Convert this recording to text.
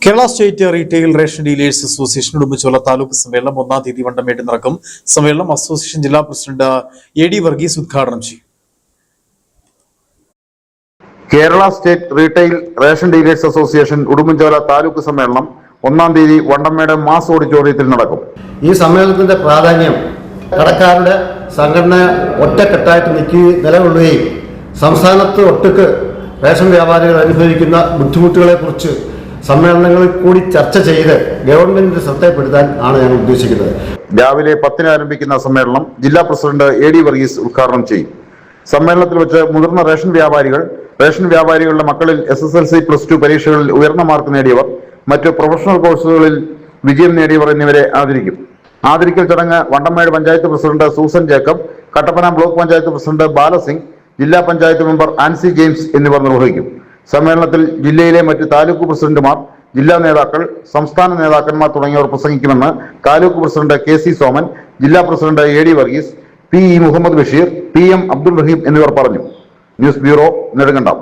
Kerala state retail ration dealers association Udumbanchola taluk സമ്മേളനം 1-ാം തീയതി വണ്ടമേട് നടക്കും. സമ്മേളനം അസോസിയേഷൻ ജില്ലാ പ്രസിഡന്റ് എ.ഡി. വർഗീസ് ഉദ്ഘാടനം ചെയ്യും. Kerala state retail ration dealers association Udumbanchola taluk സമ്മേളനം 1-ാം തീയതി വണ്ടമേട് മാസ് ഓഡിറ്റോറിയത്തിൽ നടക്കും. ഈ സമ്മേളനത്തിന്റെ പ്രാധാന്യം കടക്കാരുടെ സംഘടന ഒറ്റക്കെട്ടായിട്ട് നിലകൊള്ളുകയും സംസ്ഥാനത്ത് ഒട്ടുക്ക് റേഷൻ വ്യാപാരികൾ അനുഭവിക്കുന്ന ബുദ്ധിമുട്ടുകളെക്കുറിച്ച് സമ്മേളനങ്ങളിൽ കൂടി ചർച്ച ചെയ്ത് ഗവൺമെന്റിന്റെ ശ്രദ്ധപ്പെടുത്താൻ ആണ് ഞാൻ ഉദ്ദേശിക്കുന്നത്. രാവിലെ 10-ന് ആരംഭിക്കുന്ന സമ്മേളനം ജില്ലാ പ്രസിഡന്റ് എ.ഡി. വർഗീസ് ഉദ്ഘാടനം ചെയ്യും. സമ്മേളനത്തിൽ വെച്ച് മുതിർന്ന റേഷൻ വ്യാപാരികളുടെ മക്കളിൽ SSLC +2 പരീക്ഷകളിൽ ഉയർന്ന മാർക്ക് നേടിയവർ, മറ്റ് പ്രൊഫഷണൽ കോഴ്സുകളിൽ വിജയം നേടിയവർ എന്നിവരെ ആദരിക്കും. ആദരിക്കൽ ചടങ്ങ് Vandanmedu panchayat president Susan Jacob, Kattappana block panchayat president Balasingh, ജില്ലാ പഞ്ചായത്ത് മെമ്പർ ആൻസി ജെയിംസ് എന്നിവർ നിർവഹിക്കും. സമ്മേളനത്തിൽ ജില്ലയിലെ മറ്റ് താലൂക്ക് പ്രസിഡന്റുമാർ, ജില്ലാ നേതാക്കൾ, സംസ്ഥാന നേതാക്കന്മാർ തുടങ്ങിയവർ പ്രസംഗിക്കുമെന്ന് താലൂക്ക് പ്രസിഡന്റ് K.C. സോമൻ, ജില്ലാ president A D. Varghese, P.E. Muhammad Basheer, P.M. Abdul Raheem എന്നിവർ പറഞ്ഞു. News bureau, Nedumkandam.